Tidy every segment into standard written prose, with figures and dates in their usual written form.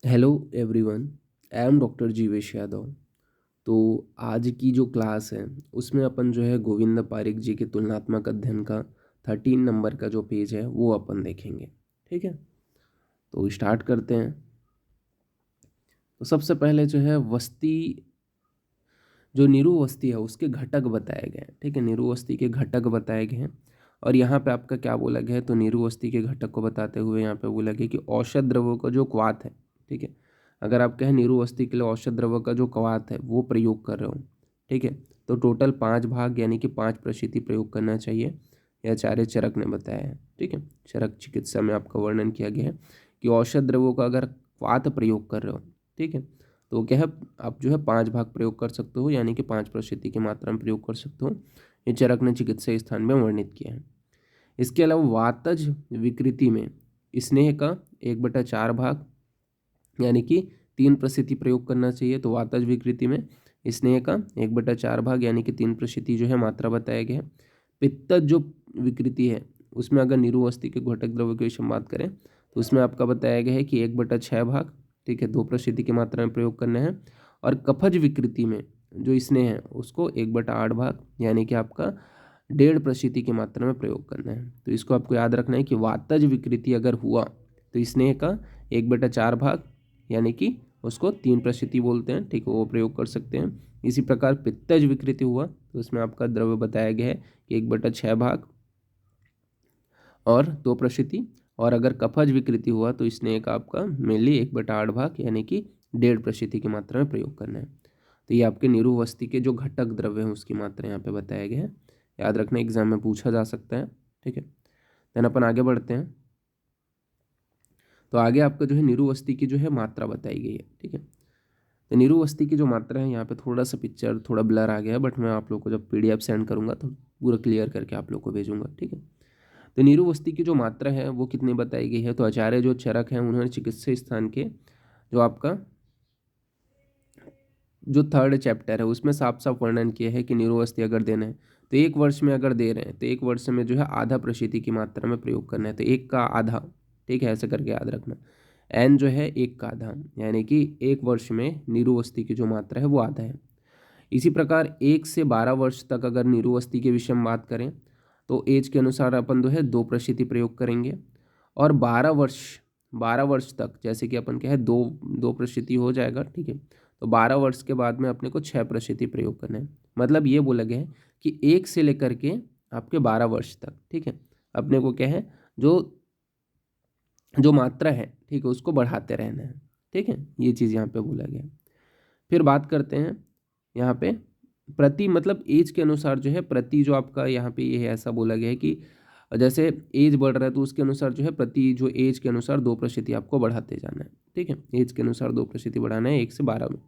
Hello everyone, I am doctor Jeevesh Yadav. तो आज की जो क्लास है उसमें अपन जो है गोविंद पारिक जी के तुलनात्मक अध्ययन का 13 नंबर का जो पेज है वो अपन देखेंगे। ठीक है, तो स्टार्ट करते हैं। तो सबसे पहले जो है वस्ती, जो निरुवस्ती है उसके घटक बताए गए हैं। ठीक है, निरुवस्ती के घटक बताए गए हैं। और यहाँ पे आपका क्या बोला गया है, तो निरुवस्ती के घटक को बताते हुए यहाँ पे बोला गया कि औषध द्रव्यों का जो क्वाथ है। ठीक है, अगर आप कहें निरुवस्ती के लिए औषध द्रव्य का जो क्वाथ है वो प्रयोग कर रहे हो, ठीक है, तो टोटल 5 भाग यानी कि 5% प्रयोग करना चाहिए। यह आचार्य चरक ने बताया है। ठीक है, चरक चिकित्सा में आपका वर्णन किया गया है कि औषध द्रव्यों का अगर क्वाथ प्रयोग कर रहे हो, ठीक है, तो क्या है, आप जो है 5 भाग प्रयोग कर सकते हो, यानी कि 5% की मात्रा में प्रयोग कर सकते हो। ये चरक ने चिकित्सा स्थान में वर्णित किया है। इसके अलावा वातज विकृति में स्नेह का 1/4 भाग यानी कि 3% प्रयोग करना चाहिए। तो वातज विकृति में स्नेह का 1/4 भाग यानी कि 3% जो है मात्रा बताया गया है। पित्तज जो विकृति है उसमें अगर निरुवस्ती के घटक द्रव्य के विषय में बात करें तो उसमें आपका बताया गया है कि 1/6 भाग, ठीक है, 2% की मात्रा में प्रयोग करना है। और कफज विकृति में जो स्नेह है उसको 1/8 भाग यानी कि आपका 1.5% की मात्रा में प्रयोग करना है। तो इसको आपको याद रखना है कि वातज विकृति अगर हुआ तो स्नेह का 1/4 भाग यानी कि उसको 3% बोलते हैं, ठीक है, वो प्रयोग कर सकते हैं। इसी प्रकार पित्तज विकृति हुआ तो उसमें आपका द्रव्य बताया गया है कि 1/6 भाग और 2%। और अगर कफज विकृति हुआ तो स्नेह का आपका मेनली 1/8 भाग यानी कि 1.5% की मात्रा में प्रयोग करना है। तो ये आपके निरुवस्ती के जो घटक द्रव्य हैं उसकी मात्रा यहाँ पे बताया गया है। याद रखना, एग्जाम में पूछा जा सकता है। ठीक है, देन अपन आगे बढ़ते हैं। तो आगे आपका जो है निरुवस्ती की जो है मात्रा बताई गई है। ठीक है, तो निरुवस्ती की जो मात्रा है यहाँ पे थोड़ा सा पिक्चर थोड़ा ब्लर आ गया है, बट मैं आप लोग को जब पीडीएफ सेंड करूँगा तो पूरा क्लियर करके आप लोग को भेजूंगा। ठीक है, तो निरुवस्ती की जो मात्रा है वो कितनी बताई गई है, तो आचार्य जो चरक हैं उन्होंने चिकित्सा स्थान के जो आपका जो 3rd चैप्टर है उसमें साफ साफ वर्णन किया है कि निरुवस्ती अगर देना है तो 1 वर्ष में अगर दे रहे हैं तो 1 वर्ष में जो है 0.5% की मात्रा में प्रयोग करना है। तो 1 का आधा, ठीक है, ऐसे करके याद रखना। एन जो है 1 का आधा यानी कि 1 वर्ष में निरुवस्ती की जो मात्रा है वो आधा है। इसी प्रकार 1 से 12 वर्ष तक अगर निरुवस्ती के विषय में बात करें तो एज के अनुसार अपन जो है 2% प्रयोग करेंगे। और 12 वर्ष तक जैसे कि अपन क्या है 2% हो जाएगा। ठीक है, तो 12 वर्ष के बाद में अपने को 6% प्रयोग करना है। मतलब ये बोला गया है कि 1 से लेकर के आपके 12 वर्ष तक, ठीक है, अपने को क्या है जो जो मात्रा है, ठीक है, उसको बढ़ाते रहना है। ठीक है, ये चीज़ यहाँ पे बोला गया है। फिर बात करते हैं यहाँ पे प्रति, मतलब एज के अनुसार जो है प्रति, जो आपका यहाँ पे ये है ऐसा बोला गया है कि जैसे एज बढ़ रहा है तो उसके अनुसार जो है प्रति जो एज के अनुसार 2% आपको बढ़ाते जाना है। ठीक है, एज के अनुसार 2% बढ़ाना है 1 से 12 में।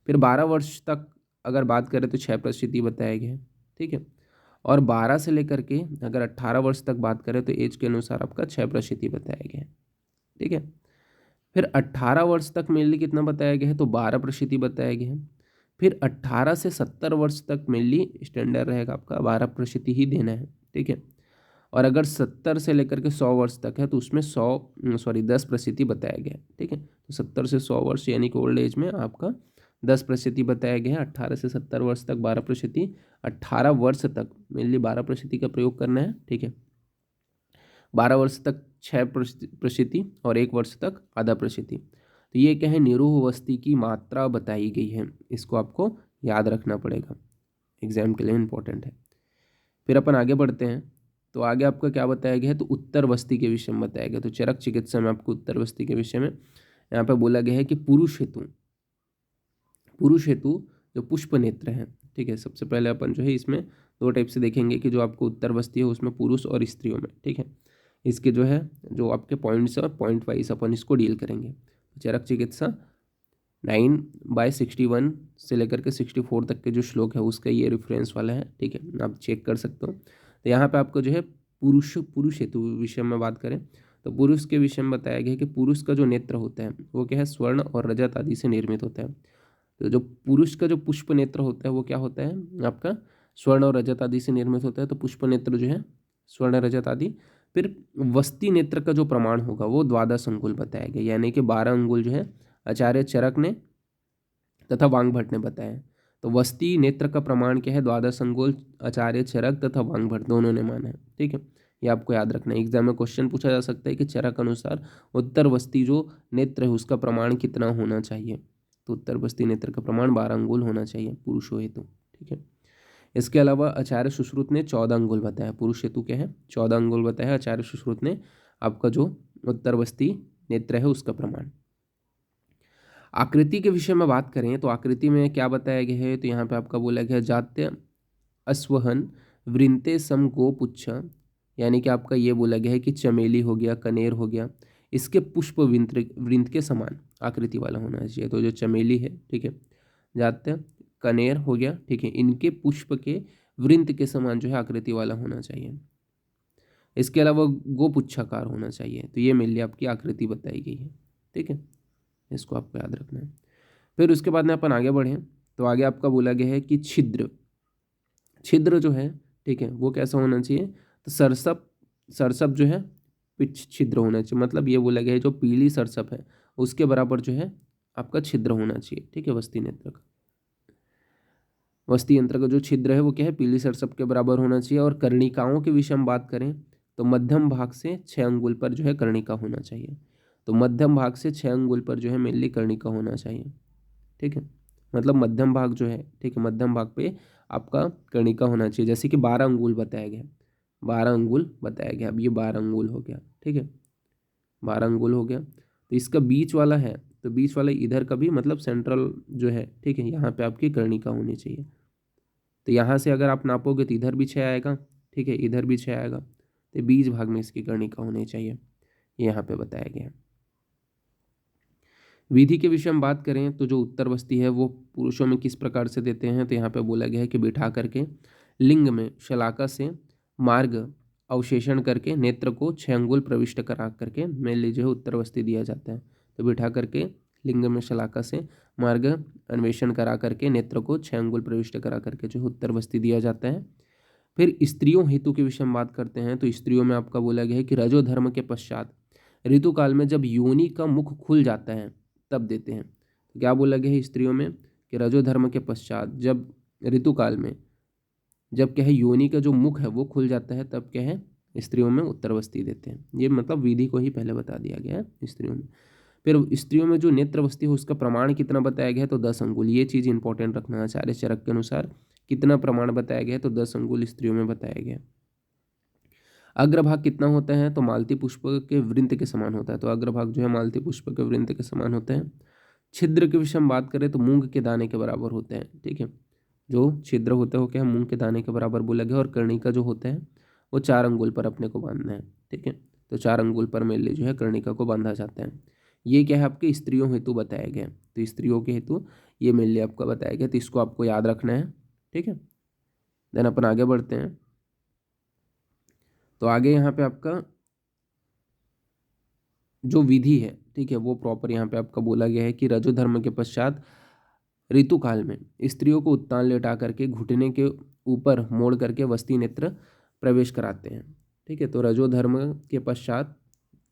फिर 12 वर्ष तक अगर बात करें तो 6% बताया गया है। ठीक है, और 12 से लेकर के अगर 18 वर्ष तक बात करें तो एज के अनुसार आपका 6% बताया गया है। ठीक है, फिर 18 वर्ष तक मेनली कितना बताया गया है, तो 12% बताया गया है। फिर 18 से 70 वर्ष तक मेनली स्टैंडर्ड रहेगा आपका 12% ही देना है। ठीक है, और अगर 70 से लेकर के 100 वर्ष तक है तो उसमें 10% बताया गया है। ठीक है, तो 70 से 100 वर्ष यानी कि ओल्ड एज में आपका 10% बताया गया है। 18 से 70 वर्ष तक 12%, 18 वर्ष तक मेनली 12% का प्रयोग करना है। ठीक है, 12 वर्ष तक 6% और 1 वर्ष तक 0.5%। तो ये क्या है, निरूह की मात्रा बताई गई है, इसको आपको याद रखना पड़ेगा, एग्जाम के लिए इंपॉर्टेंट है। फिर अपन आगे बढ़ते हैं। तो आगे आपका क्या बताया गया है, तो उत्तर वस्ती के विषय में बताया गया। तो चरक चिकित्सा में आपको उत्तर वस्ती के विषय में यहाँ पे बोला गया है कि पुरुष हेतु जो पुष्प नेत्र है। ठीक है, सबसे पहले अपन जो है इसमें 2 टाइप से देखेंगे कि जो आपको उत्तर वस्ती है उसमें पुरुष और स्त्रियों में। ठीक है, इसके जो है जो आपके पॉइंट्स है पॉइंट वाइज अपन इसको डील करेंगे। चरक चिकित्सा 9/61 से लेकर के 64 तक के जो श्लोक है उसका ये रेफरेंस वाला है। ठीक है, आप चेक कर सकते हो। तो यहाँ पे आपको जो है पुरुष हेतु विषय में बात करें तो पुरुष के विषय में बताया गया है कि पुरुष का जो नेत्र होता है वो क्या है, स्वर्ण और रजत आदि से निर्मित होता है। तो जो पुरुष का जो पुष्प नेत्र होता है वो क्या होता है आपका, स्वर्ण और रजत आदि से निर्मित होता है। तो पुष्प नेत्र जो है स्वर्ण रजत आदि। फिर वस्ती नेत्र का जो प्रमाण होगा वो 12 अंगुल बताया गया, यानी कि 12 अंगुल जो है आचार्य चरक ने तथा वांगभट्ट ने बताया। तो वस्ती नेत्र का प्रमाण क्या है, द्वादश अंगुल आचार्य चरक तथा वांगभट्ट दोनों ने माना है। ठीक है, ये आपको याद रखना है। एग्जाम में क्वेश्चन पूछा जा सकता है कि चरक अनुसार उत्तर वस्ती जो नेत्र है उसका प्रमाण कितना होना चाहिए। तो उत्तर वस्ती नेत्र का प्रमाण 12 अंगुल होना चाहिए पुरुषों हेतु। ठीक है, इसके अलावा आचार्य सुश्रुत ने 14 अंगुल बताया। पुरुष हेतु क्या है, 14 अंगुल बताया आचार्य सुश्रुत ने आपका जो उत्तर वस्ती नेत्र है उसका प्रमाण। आकृति के विषय में बात करें तो आकृति में क्या बताया गया है, तो यहाँ पे आपका बोला गया जात्य अस्वहन वृंते सम गोपुच्छ, यानी कि आपका ये बोला गया है कि चमेली हो गया, कनेर हो गया, इसके पुष्प वृंत के समान आकृति वाला होना चाहिए। तो जो चमेली है, ठीक है, जात्य कनेर हो गया, ठीक है, इनके पुष्प के वृंत के समान जो है आकृति वाला होना चाहिए। इसके अलावा गोपुच्छाकार होना चाहिए। तो ये मेनली आपकी आकृति बताई गई है। ठीक है, इसको आपको याद रखना है। फिर उसके बाद में अपन आगे बढ़ें तो आगे आपका बोला गया है कि छिद्र, छिद्र जो है, ठीक है, वो कैसा होना चाहिए, तो सरसप, सरसप जो है पिच छिद्र होना चाहिए। मतलब ये बोला गया है जो पीली सरसप है उसके बराबर जो है आपका छिद्र होना चाहिए। ठीक है, वस्ती नेत्र का, वस्ती यंत्र का जो छिद्र है वो क्या है, पीली सरसप के बराबर होना चाहिए। और कर्णिकाओं के विषय में बात करें तो मध्यम भाग से 6 अंगुल पर जो है कर्णिका होना चाहिए। तो मध्यम भाग से 6 अंगुल पर जो है मेनली कर्णिका होना चाहिए। ठीक है, मतलब मध्यम भाग जो है, ठीक है, मध्यम भाग पे आपका कर्णिका होना चाहिए। जैसे कि 12 अंगुल बताया गया, 12 अंगुल बताया गया। अब ये 12 अंगुल हो गया। ठीक है, 12 अंगुल हो गया। तो इसका बीच वाला है, तो बीच वाला इधर का भी मतलब सेंट्रल जो है, ठीक है, यहाँ पे आपकी कर्णिका होनी चाहिए। तो यहाँ से अगर आप नापोगे तो इधर भी 6 आएगा। ठीक है, इधर भी 6 आएगा। तो बीच भाग में इसकी कर्णिका होनी चाहिए, यहाँ पे बताया गया है। विधि के विषय में बात करें तो जो उत्तर वस्ती है वो पुरुषों में किस प्रकार से देते हैं, तो यहाँ पे बोला गया है कि बिठा करके लिंग में शलाका से मार्ग अवशेषण करके नेत्र को 6 अंगुल प्रविष्ट करा करके मेनली जो है उत्तर वस्ती दिया जाता है। तो बिठा करके लिंग में शलाका से मार्ग अन्वेषण करा करके नेत्र को 6 अंगुल प्रविष्ट करा करके जो उत्तर वस्ती दिया जाता है। फिर स्त्रियों हेतु के विषय में बात करते हैं तो स्त्रियों में आपका बोला गया है कि रजोधर्म के पश्चात ऋतुकाल में जब योनि का मुख खुल जाता है तब देते हैं। तो क्या बोला गया है स्त्रियों में कि रजोधर्म के पश्चात जब ऋतुकाल में जब क्या है योनि का जो मुख है वो खुल जाता है तब क्या है स्त्रियों में उत्तरवस्ती देते हैं। ये मतलब विधि को ही पहले बता दिया गया है स्त्रियों में। फिर स्त्रियों में जो नेत्रवस्ती है उसका प्रमाण कितना बताया गया है, तो 10 अंगुल। ये चीज़ इंपॉर्टेंट रखना है, आचार्य चरक के अनुसार कितना प्रमाण बताया गया है, तो 10 अंगुल स्त्रियों में बताया गया। अग्रभाग कितना होता है, तो मालती पुष्प के वृंत के समान होता है। तो अग्रभाग जो है मालती पुष्प के वृंत के समान होता है। छिद्र के विषय में बात करें तो मूंग के दाने के बराबर होते हैं। ठीक है, जो छिद्र होता है वो क्या है, मूंग के दाने के बराबर बोला गया। और कर्णिका जो होता है वो 4 अंगुल पर अपने को बांधना है। ठीक है, तो 4 अंगुल पर मेनली जो है कर्णिका को बांधा जाता है। ये क्या है आपके स्त्रियों हेतु बताया गया। तो स्त्रियों के हेतु ये मेनली आपका बताया गया, तो इसको आपको याद रखना है। ठीक है, देन अपन आगे बढ़ते हैं। तो आगे यहाँ पे आपका जो विधि है, ठीक है, वो प्रॉपर यहाँ पे आपका बोला गया है कि रजोधर्म के पश्चात ऋतुकाल में स्त्रियों को उत्तान लेटा करके घुटने के ऊपर मोड़ करके वस्ती नेत्र प्रवेश कराते हैं। ठीक है, तो रजोधर्म के पश्चात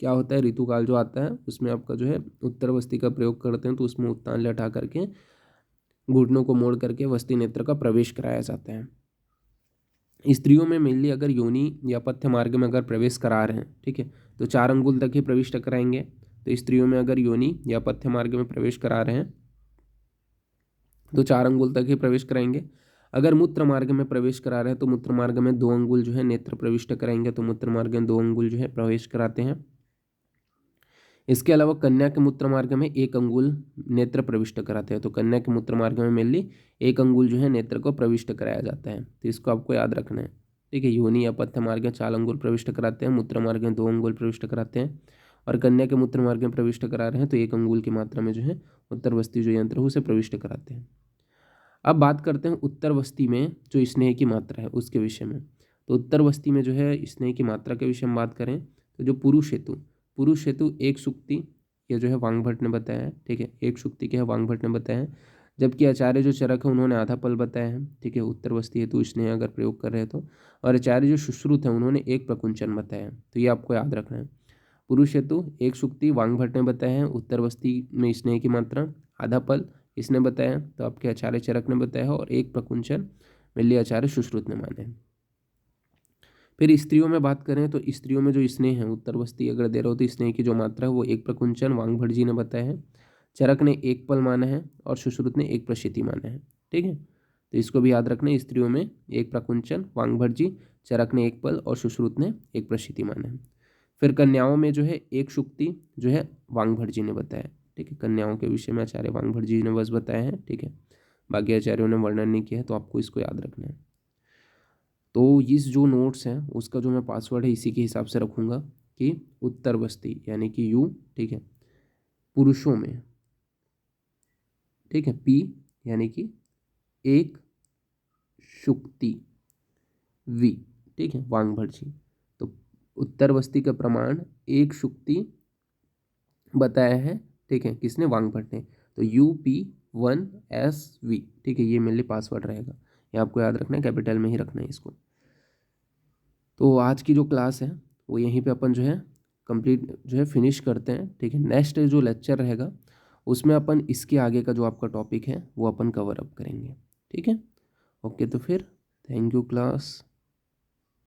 क्या होता है, ऋतुकाल जो आता है उसमें आपका जो है उत्तर वस्ती का प्रयोग करते हैं। तो उसमें उत्तान लेटा करके घुटनों को मोड़ करके वस्ती नेत्र का प्रवेश कराया जाता है। स्त्रियों में मेनली अगर योनि या पथ्य मार्ग में अगर प्रवेश करा रहे हैं, ठीक है, तो 4 अंगुल तक ही प्रविष्ट कराएंगे। तो स्त्रियों में अगर योनि या पथ्य मार्ग में प्रवेश करा रहे हैं तो 4 अंगुल तक ही प्रवेश कराएंगे। अगर मूत्र मार्ग में प्रवेश करा रहे हैं तो मूत्र मार्ग में 2 अंगुल जो है नेत्र प्रविष्ट कराएंगे। तो मूत्र मार्ग में 2 अंगुल जो है प्रवेश कराते हैं। इसके अलावा कन्या के मूत्र मार्ग में 1 अंगुल नेत्र प्रविष्ट कराते हैं। तो कन्या के मूत्र मार्ग में मेनली 1 अंगुल जो है नेत्र को प्रविष्ट कराया जाता है। तो इसको आपको याद रखना है। ठीक है, योनि या पथ्य मार्ग में 4 अंगुल प्रविष्ट कराते हैं, मूत्र मार्ग में 2 अंगुल प्रविष्ट कराते हैं। और कन्या के मूत्र मार्ग में प्रविष्ट करा रहे हैं तो 1 अंगुल की मात्रा में जो है उत्तरवस्ती जो यंत्र है उसे प्रविष्ट कराते हैं। अब बात करते हैं उत्तरवस्ती में जो स्नेह की मात्रा है उसके विषय में। तो उत्तरवस्ती में जो है स्नेह की मात्रा के विषय में बात करें तो जो पुरुष हेतु 1 सुक्ति ये जो है वांगभट्ट ने बताया है। ठीक है, 1 सुक्ति क्या है वांगभट्ट ने बताया है। जबकि आचार्य जो चरक है उन्होंने आधा पल बताया है। ठीक है, उत्तरवस्ती हेतु स्नेह अगर प्रयोग कर रहे हैं तो। और आचार्य जो सुश्रुत है उन्होंने 1 प्रकुंचन बताया है। तो ये आपको याद रखना है। पुरुष हेतु एक शुक्ति वांग भट्ट ने बताया है, उत्तर वस्ती में स्नेह की मात्रा, आधा पल इसने बताया, तो आपके आचार्य चरक ने बताया और एक प्रकुंचन मिल्ली आचार्य सुश्रुत ने माने। फिर स्त्रियों में बात करें तो स्त्रियों में जो स्नेह है, उत्तर वस्ती अगर दे रहे हो तो स्नेह की जो मात्रा है वो एक प्रकुंचन वांग भट्ट जी ने बताया है, चरक ने एक पल माना है और सुश्रुत ने एक प्रशिति माना है। ठीक है, तो इसको भी याद रखना, स्त्रियों में एक प्रकुंचन वांग भट्ट जी, चरक ने एक पल और सुश्रुत ने एक प्रशिति माना है। फिर कन्याओं में जो है एक शुक्ति जो है वांग भट्ट जी ने बताया। ठीक है, कन्याओं के विषय में आचार्य वांग भट्ट जी ने बस बताया है। ठीक है, बाकी आचार्यों ने वर्णन नहीं किया है, तो आपको इसको याद रखना है। तो इस जो नोट्स हैं उसका जो मैं पासवर्ड है इसी के हिसाब से रखूँगा कि उत्तर वस्ती यानी कि यू, ठीक है, पुरुषों में, ठीक है, पी यानी कि एक शुक्ति, वी, ठीक है, वांग भट्ट जी। तो उत्तर वस्ती का प्रमाण एक शुक्ति बताया है, ठीक है, किसने, वांग भट्ट ने। तो UP1SV, ठीक है, ये मेरे लिए पासवर्ड रहेगा, ये आपको याद रखना है, कैपिटल में ही रखना है इसको। तो आज की जो क्लास है वो यहीं पे अपन जो है कंप्लीट जो है फिनिश करते हैं। ठीक है, नेक्स्ट जो लेक्चर रहेगा उसमें अपन इसके आगे का जो आपका टॉपिक है वो अपन कवर अप करेंगे। ठीक है, ओके, तो फिर थैंक यू क्लास।